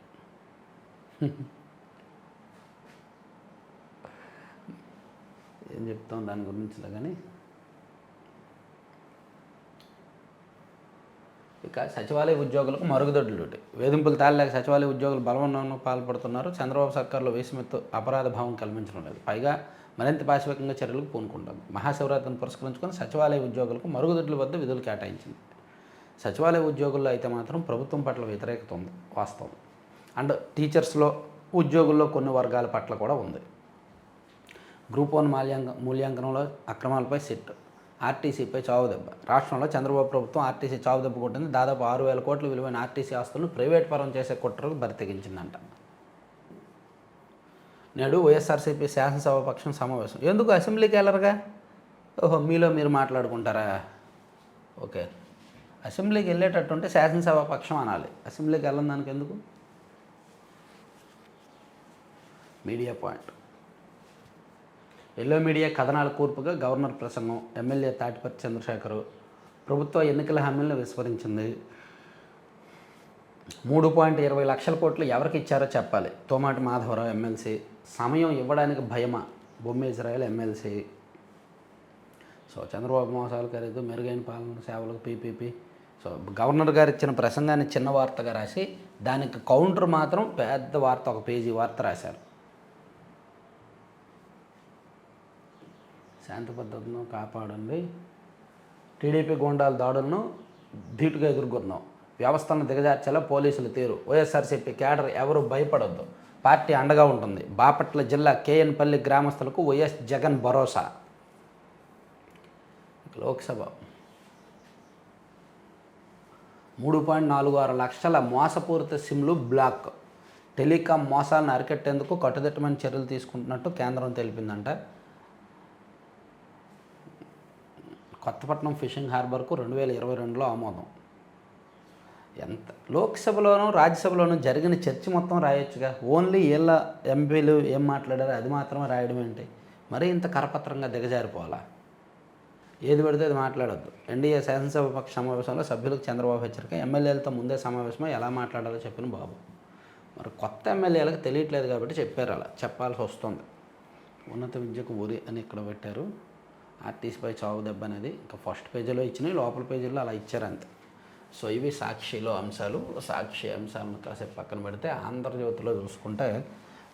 ఏం చెప్తాం దాని గురించిలో కానీ. ఇక సచివాలయ ఉద్యోగులకు మరుగుదొడ్లు. వేధింపులు తాళలేక సచివాలయ ఉద్యోగులు బలవన్నంకు పాల్పడుతున్నారు. చంద్రబాబు సర్కారులో వేసిమెత్తు అపరాధ భావం కల్పించడం లేదు, పైగా మరింత పాశవికంగా చర్యలకు పూనుకుంటుంది. మహాశివరాత్రిని పురస్కరించుకొని సచివాలయ ఉద్యోగులకు మరుగుదొడ్ల వద్ద విధులు కేటాయించింది. సచివాలయ ఉద్యోగుల్లో అయితే మాత్రం ప్రభుత్వం పట్ల వ్యతిరేకత ఉంది, వాస్తవం. అండ్ టీచర్స్లో, ఉద్యోగుల్లో కొన్ని వర్గాల పట్ల కూడా ఉంది. గ్రూప్ 1 మూల్యాంకనంలో అక్రమాలపై సిట్, ఆర్టీసీపై చావుదెబ్బ. రాష్ట్రంలో చంద్రబాబు ప్రభుత్వం ఆర్టీసీ చావుదెబ్బ కొట్టింది. దాదాపు 6000 కోట్ల విలువైన ఆర్టీసీ ఆస్తులను ప్రైవేట్ పరం చేసే కుట్రకు బరితెగించిందంట. నేడు వైఎస్ఆర్సీపీ శాసనసభాపక్షం సమావేశం. ఎందుకు అసెంబ్లీకి వెళ్ళరుగా? ఓహో, మీలో మీరు మాట్లాడుకుంటారా? ఓకే, అసెంబ్లీకి వెళ్ళేటట్టుంటే శాసనసభాపక్షం అనాలి, అసెంబ్లీకి వెళ్ళని దానికి ఎందుకు? Media point. ఎల్లో మీడియా కథనాల కూర్పుగా గవర్నర్ ప్రసంగం. ఎమ్మెల్యే తాటిపర్తి చంద్రశేఖర్ ప్రభుత్వ ఎన్నికల హామీలను విస్మరించింది. 3.20 లక్షల కోట్లు ఎవరికి ఇచ్చారో చెప్పాలి. తోమాటి మాధవరావు ఎమ్మెల్సీ. సమయం ఇవ్వడానికి భయమా? బొమ్మ ఇజ్రాయెల్ ఎమ్మెల్సీ. సో చంద్రబాబు మోసాలు ఖరీదు, మెరుగైన పాలన సేవలకు పీపీపీ. సో గవర్నర్ గారు ఇచ్చిన ప్రసంగాన్ని చిన్న వార్తగా రాసి దానికి కౌంటర్ మాత్రం పెద్ద వార్త, 1 పేజీ వార్త రాశారు. శాంతి భద్రతను కాపాడండి, టీడీపీ గూండాల దాడులను ధీటుగా ఎదుర్కొందాం, వ్యవస్థను దిగజార్చేలా పోలీసుల తీరు, వైఎస్ఆర్సీపీ కేడర్ ఎవరు భయపడొద్దు, పార్టీ అండగా ఉంటుంది. బాపట్ల జిల్లా కేఎన్పల్లి గ్రామస్తులకు వైఎస్ జగన్ భరోసా. లోక్సభ 3.46 లక్షల మోసపూరిత సిమ్లు బ్లాక్. టెలికాం మోసాలను అరికట్టేందుకు కట్టుదిట్టమైన చర్యలు తీసుకుంటున్నట్టు కేంద్రం తెలిపిందంట. కొత్తపట్నం ఫిషింగ్ హార్బర్కు 2022లో ఆమోదం. ఎంత లోక్సభలోనూ రాజ్యసభలోనూ జరిగిన చర్చ మొత్తం రాయొచ్చుగా. ఓన్లీ వీళ్ళ ఎంపీలు ఏం మాట్లాడారో అది మాత్రమే రాయడం ఏంటి? మరీ ఇంత కరపత్రంగా దిగజారిపోవాలా? ఏది పడితే అది మాట్లాడొద్దు. ఎన్డీఏ శాసనసభాపక్ష సమావేశంలో సభ్యులకు చంద్రబాబు హెచ్చరిక. ఎమ్మెల్యేలతో ముందే సమావేశమో ఎలా మాట్లాడాలో చెప్పిన బాబు. మరి కొత్త ఎమ్మెల్యేలకు తెలియట్లేదు కాబట్టి చెప్పారు, అలా చెప్పాల్సి వస్తుంది. ఉన్నత విద్యకు ఊరి అని ఇక్కడ పెట్టారు. ఆర్టీసీపై చావు దెబ్బ అనేది ఇంకా ఫస్ట్ పేజీలో ఇచ్చినాయి, లోపల పేజీలో అలా ఇచ్చారు అంతే. సో ఇవి సాక్షిలో అంశాలు. సాక్షి అంశాలను కాసేపు పక్కన పెడితే ఆంధ్రజ్యోతిలో చూసుకుంటే,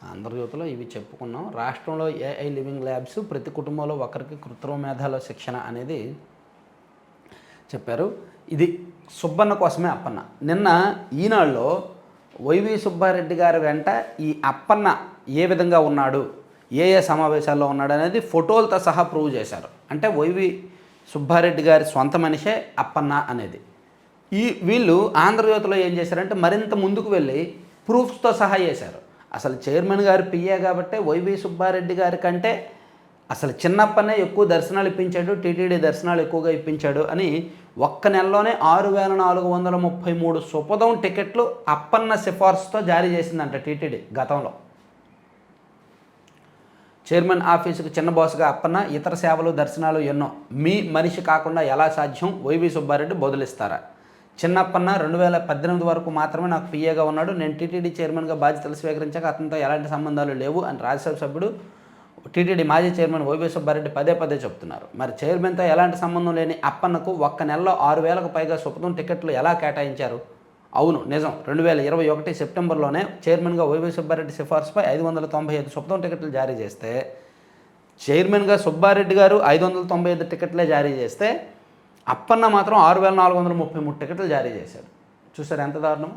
ఆంధ్రజ్యోతిలో ఇవి చెప్పుకున్నాం. రాష్ట్రంలో ఏఐ లివింగ్ ల్యాబ్స్, ప్రతి కుటుంబంలో ఒకరికి కృత్రిమ మేధాల శిక్షణ అనేది చెప్పారు. ఇది సుబ్బన్న కోసమే అప్పన్న. నిన్న ఈనాడులో వైవి సుబ్బారెడ్డి గారి వెంట ఈ అప్పన్న ఏ విధంగా ఉన్నాడు, ఏ సమావేశాల్లో ఉన్నాడు అనేది ఫోటోలతో సహా ప్రూవ్ చేశారు. అంటే వైవి సుబ్బారెడ్డి గారి సొంత మనిషే అప్పన్న అనేది. వీళ్ళు ఆంధ్రజ్యోతిలో ఏం చేశారంటే మరింత ముందుకు వెళ్ళి ప్రూఫ్స్తో సహా చేశారు. అసలు చైర్మన్ గారు పిఏ కాబట్టి వైవి సుబ్బారెడ్డి గారి కంటే అసలు చిన్నప్పనే ఎక్కువ దర్శనాలు ఇప్పించాడు, టీటీడీ దర్శనాలు ఎక్కువగా ఇప్పించాడు అని ఒక్క నెలలోనే 6433 సుపదం టికెట్లు అప్పన్న సిఫార్సుతో జారీ చేసిందంట టీటీడీ గతంలో. చైర్మన్ ఆఫీసుకు చిన్న బాసుగా అప్పన్న, ఇతర సేవలు దర్శనాలు ఎన్నో. మీ మనిషి కాకుండా ఎలా సాధ్యం? వైవి సుబ్బారెడ్డి బదులిస్తారా? చిన్నప్పన్న 2018 వరకు మాత్రమే నాకు పిఏగా ఉన్నాడు. నేను టీటీడీ చైర్మన్గా బాధ్యతలు స్వీకరించాక అతనితో ఎలాంటి సంబంధాలు లేవు అని రాజ్యసభ సభ్యుడు టీటీడీ మాజీ చైర్మన్ వైవి సుబ్బారెడ్డి పదే పదే చెప్తున్నారు. మరి చైర్మన్తో ఎలాంటి సంబంధం లేని అప్పన్నకు ఒక్క నెలలో 6,000కు పైగా సుపథం టికెట్లు ఎలా కేటాయించారు? అవును, నిజం. 2021 సెప్టెంబర్లోనే చైర్మన్గా వైవి సుబ్బారెడ్డి సిఫార్సుపై 595 సుపథం టికెట్లు జారీ చేస్తే, చైర్మన్గా సుబ్బారెడ్డి గారు 595 టికెట్లే జారీ చేస్తే, అప్పన్న మాత్రం 6,433 టికెట్లు జారీ చేశారు. చూసారు ఎంత దారుణం?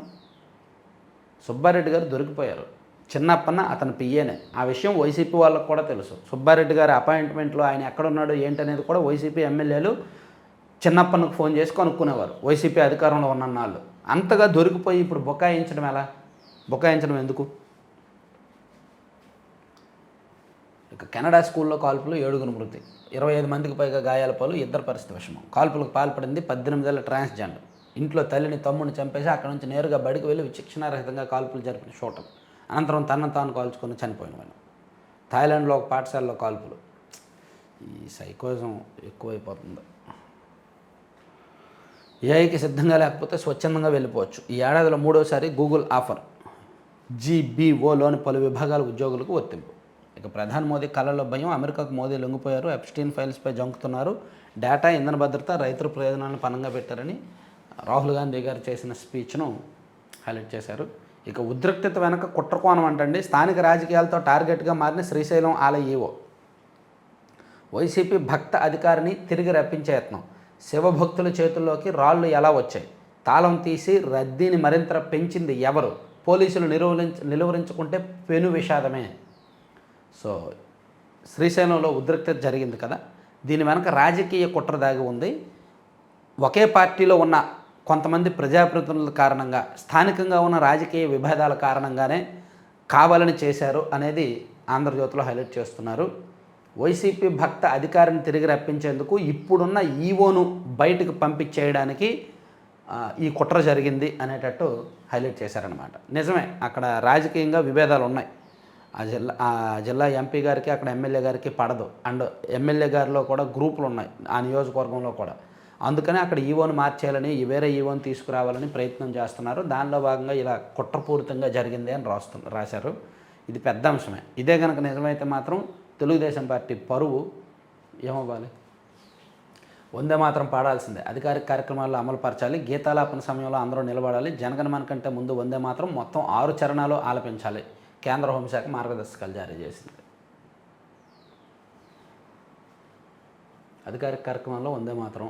సుబ్బారెడ్డి గారు దొరికిపోయారు. చిన్నప్పన్న అతని పిఏనే. ఆ విషయం వైసీపీ వాళ్ళకు కూడా తెలుసు. సుబ్బారెడ్డి గారి అపాయింట్మెంట్లో ఆయన ఎక్కడున్నాడు ఏంటనేది కూడా వైసీపీ ఎమ్మెల్యేలు చిన్నప్పన్నకు ఫోన్ చేసి కనుక్కునేవారు, వైసీపీ అధికారంలో ఉన్నన్నాళ్ళు. అంతగా దొరికిపోయి ఇప్పుడు బుకాయించడం ఎలా? బుకాయించడం ఎందుకు? ఇక కెనడా స్కూల్లో కాల్పులు 7 మృతి, 25 మందికి పైగా గాయాల పాలు, 2 పరిస్థితి విషమం. కాల్పులకు పాల్పడింది 18 ఏళ్ల ట్రాన్స్జెండర్. ఇంట్లో తల్లిని తమ్ముడిని చంపేసి అక్కడి నుంచి నేరుగా బడికి వెళ్ళి విచక్షణారహితంగా కాల్పులు జరిపిన షూటర్. అనంతరం తనను తాను కాల్చుకొని చనిపోయిన వాళ్ళు. థాయిలాండ్లో ఒక పాఠశాలలో కాల్పులు. ఈ సైకోజం ఎక్కువైపోతుంది. ఏఐకి సిద్ధంగా లేకపోతే స్వచ్ఛందంగా వెళ్ళిపోవచ్చు. ఈ ఏడాదిలో 3వసారి గూగుల్ ఆఫర్. జీబీఓలోని పలు విభాగాల ఉద్యోగులకు వర్తింపు. ఇక ప్రధాని మోదీ కళ్ళలో భయం. అమెరికాకు మోదీ లొంగిపోయారు. ఎప్స్టీన్ ఫైల్స్పై జంకుతున్నారు. డేటా, ఇంధన భద్రత, రైతుల ప్రయోజనాలను పనంగా పెట్టారని రాహుల్ గాంధీ గారు చేసిన స్పీచ్ను హైలైట్ చేశారు. ఇక ఉద్రిక్తత వెనక కుట్రకోణం అంటండి. స్థానిక రాజకీయాలతో టార్గెట్గా మారిన శ్రీశైలం ఆలయ ఈవో. వైసీపీ భక్త అధికారిని తిరిగి రప్పించే యత్నం. శివభక్తుల చేతుల్లోకి రాళ్లు ఎలా వచ్చాయి? తాళం తీసి రద్దీని మరింత పెంచింది ఎవరు? పోలీసులు నిలువరించుకుంటే పెను విషాదమే. సో శ్రీశైలంలో ఉద్రిక్తత జరిగింది కదా, దీని వెనక రాజకీయ కుట్ర దాగి ఉంది. ఒకే పార్టీలో ఉన్న కొంతమంది ప్రజాప్రతినిధుల కారణంగా, స్థానికంగా ఉన్న రాజకీయ విభేదాల కారణంగానే కావాలని చేశారు అనేది ఆంధ్రజ్యోతిలో హైలైట్ చేస్తున్నారు. వైసీపీ భక్త అధికారిని తిరిగి రప్పించేందుకు ఇప్పుడున్న ఈవోను బయటకు పంపించేయడానికి ఈ కుట్ర జరిగింది అనేటట్టు హైలైట్ చేశారనమాట. నిజమే, అక్కడ రాజకీయంగా విభేదాలు ఉన్నాయి. ఆ జిల్లా ఎంపీ గారికి అక్కడ ఎమ్మెల్యే గారికి పడదు. అండ్ ఎమ్మెల్యే గారిలో కూడా గ్రూపులు ఉన్నాయి ఆ నియోజకవర్గంలో కూడా. అందుకని అక్కడ ఈవోను మార్చేయాలని, వేరే ఈవోను తీసుకురావాలని ప్రయత్నం చేస్తున్నారు. దానిలో భాగంగా ఇలా కుట్రపూరితంగా జరిగింది అని రాశారు. ఇది పెద్ద అంశమే. ఇదే కనుక నిజమైతే మాత్రం తెలుగుదేశం పార్టీ పరువు ఏమవ్వాలి? వందే మాత్రం పాడాల్సిందే. అధికారిక కార్యక్రమాల్లో అమలు పరచాలి. గీతాలాపన సమయంలో అందరూ నిలబడాలి. జనగణమన కంటే ముందు వందే మాత్రం మొత్తం 6 చరణాలు ఆలపించాలి. కేంద్ర హోంశాఖ మార్గదర్శకాలు జారీ చేసింది. అధికారిక కార్యక్రమంలో వందే మాత్రం.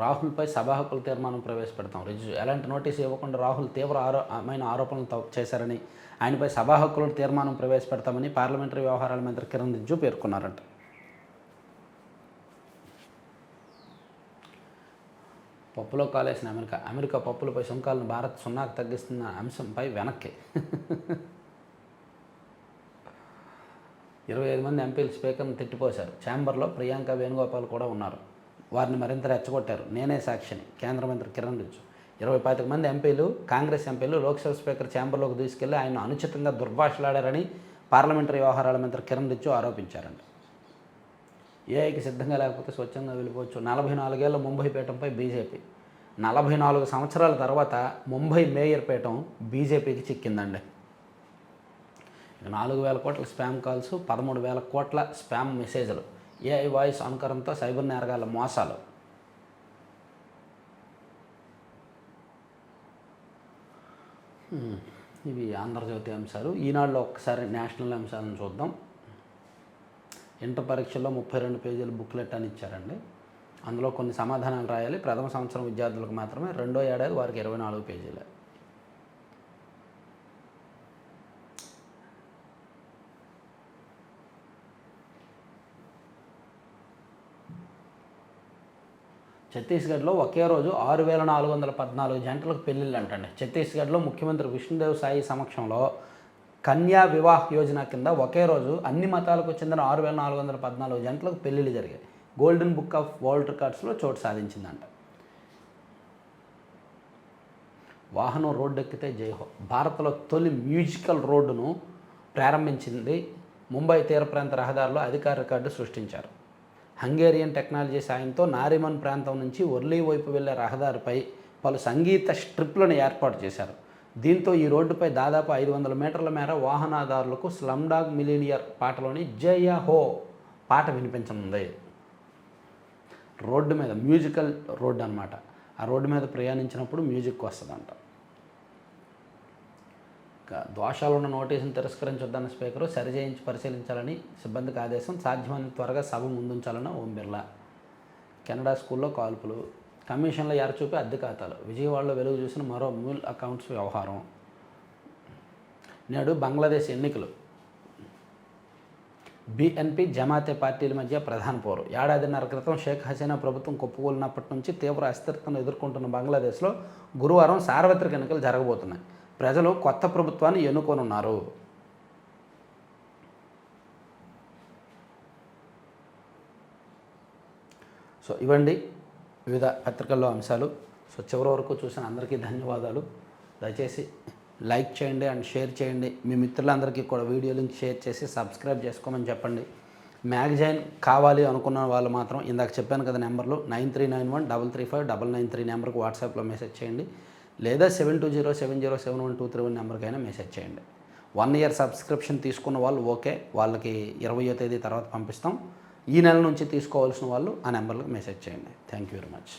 రాహుల్పై సభాహక్కుల తీర్మానం ప్రవేశపెడతాం. రిజ్జు ఎలాంటి నోటీసు ఇవ్వకుండా రాహుల్ తీవ్రమైన ఆరోపణలు చేశారని, ఆయనపై సభాహక్కుల తీర్మానం ప్రవేశపెడతామని పార్లమెంటరీ వ్యవహారాల మంత్రి కిరణ్ రిజ్జు పేర్కొన్నారంట. పప్పులో కాలేసిన అమెరికా పప్పులపై సుంకాలను భారత్ 0కు తగ్గిస్తున్న అంశంపై వెనక్కి. 25 మంది ఎంపీలు స్పీకర్ను తిట్టిపోశారు. ఛాంబర్లో ప్రియాంక వేణుగోపాల్ కూడా ఉన్నారు. వారిని మరింత రెచ్చగొట్టారు. నేనే సాక్షిని కేంద్ర మంత్రి కిరణ్ రిజ్జు. 25 మంది ఎంపీలు, కాంగ్రెస్ ఎంపీలు లోక్సభ స్పీకర్ ఛాంబర్లోకి తీసుకెళ్లి ఆయన అనుచితంగా దుర్భాషలాడారని పార్లమెంటరీ వ్యవహారాల మంత్రి కిరణ్ రిజ్జు ఆరోపించారంట. ఏఐకి సిద్ధంగా లేకపోతే స్వచ్ఛంగా వెళ్ళిపోవచ్చు. 44 ఏళ్ల ముంబై పీఠంపై బీజేపీ. 44 సంవత్సరాల తర్వాత ముంబై మేయర్ పీఠం బీజేపీకి చిక్కిందండి. 4,000 కోట్ల స్పామ్ కాల్స్, 13,000 కోట్ల స్పామ్ మెసేజ్లు, ఏఐ వాయిస్ అనుకరణతో సైబర్ నేరగాళ్ల మోసాలు. ఇవి ఆంధ్రజ్యోతి అంశాలు. ఈనాడులో ఒక్కసారి నేషనల్ అంశాలను చూద్దాం. ఇంటర్ పరీక్షల్లో 32 పేజీల బుక్లెట్ అని ఇచ్చారండి. అందులో కొన్ని సమాధానాలు రాయాలి. ప్రథమ సంవత్సరం విద్యార్థులకు మాత్రమే, రెండో ఏడాది వారికి 24 పేజీలే. ఛత్తీస్గఢ్లో ఒకే రోజు 6,414 జంటలకు పెళ్లిళ్ళు అంటండి. ఛత్తీస్గఢ్లో ముఖ్యమంత్రి విష్ణుదేవ్ సాయి సమక్షంలో కన్యా వివాహ్ యోజన కింద ఒకే రోజు అన్ని మతాలకు చెందిన 6,414 జంటలకు పెళ్లిళ్ళు జరిగాయి. గోల్డెన్ బుక్ ఆఫ్ వరల్డ్ రికార్డ్స్లో చోటు సాధించిందంట. వాహనం రోడ్డు ఎక్కితే జైహో. భారత్లో తొలి మ్యూజికల్ రోడ్డును ప్రారంభించింది ముంబై తీర ప్రాంత రహదారిలో అధికార రికార్డు సృష్టించారు. హంగేరియన్ టెక్నాలజీ సాయంతో నారిమన్ ప్రాంతం నుంచి వర్లీ వైపు వెళ్లే రహదారిపై పలు సంగీత స్ట్రిప్లను ఏర్పాటు చేశారు. దీంతో ఈ రోడ్డుపై దాదాపు 500 మీటర్ల మేర వాహనదారులకు స్లమ్ డాగ్ మిలీనియర్ పాటలోని జయ హో పాట వినిపించనుంది. రోడ్డు మీద మ్యూజికల్ రోడ్డు అనమాట. ఆ రోడ్డు మీద ప్రయాణించినప్పుడు మ్యూజిక్ వస్తుందంట. దోషాలున్న నోటీసును తిరస్కరించొద్దన్న స్పీకరు సరిచేయించి పరిశీలించాలని సిబ్బందికి ఆదేశం. సాధ్యమైనంత త్వరగా సభ ముందుంచాలని ఓం బిర్లా. కెనడా స్కూల్లో కాల్పులు, కమిషన్ల ఎరచూపి అద్దె ఖాతాలు, విజయవాడలో వెలుగు చూసిన మరో మూల్ అకౌంట్స్ వ్యవహారం. నేడు బంగ్లాదేశ్ ఎన్నికలు. బీఎన్పీ జమాతే పార్టీల మధ్య ప్రధాన పోరు. ఏడాదిన్నర క్రితం షేక్ హసీనా ప్రభుత్వం కుప్పకూలినప్పటి నుంచి తీవ్ర అస్థిరతను ఎదుర్కొంటున్న బంగ్లాదేశ్లో గురువారం సార్వత్రిక ఎన్నికలు జరగబోతున్నాయి. ప్రజలు కొత్త ప్రభుత్వాన్ని ఎన్నుకోనున్నారు. సో ఇవండి వివిధ పత్రికల్లో అంశాలు. సో చివరి వరకు చూసిన అందరికీ ధన్యవాదాలు. దయచేసి లైక్ చేయండి అండ్ షేర్ చేయండి. మీ మిత్రులందరికీ కూడా వీడియో లింక్ షేర్ చేసి సబ్స్క్రైబ్ చేసుకోమని చెప్పండి. మ్యాగజైన్ కావాలి అనుకున్న వాళ్ళు మాత్రం ఇందాక చెప్పాను కదా నెంబర్లు 9391335993 నెంబర్కి వాట్సాప్లో మెసేజ్ చేయండి, లేదా 7207071231 నెంబర్కైనా మెసేజ్ చేయండి. 1 ఇయర్ సబ్స్క్రిప్షన్ తీసుకున్న వాళ్ళు ఓకే, వాళ్ళకి 20వ తేదీ తర్వాత పంపిస్తాం. ఈ నెల నుంచి తీసుకోవాల్సిన వాళ్ళు ఆ నెంబర్లకు మెసేజ్ చేయండి. Thank you very much.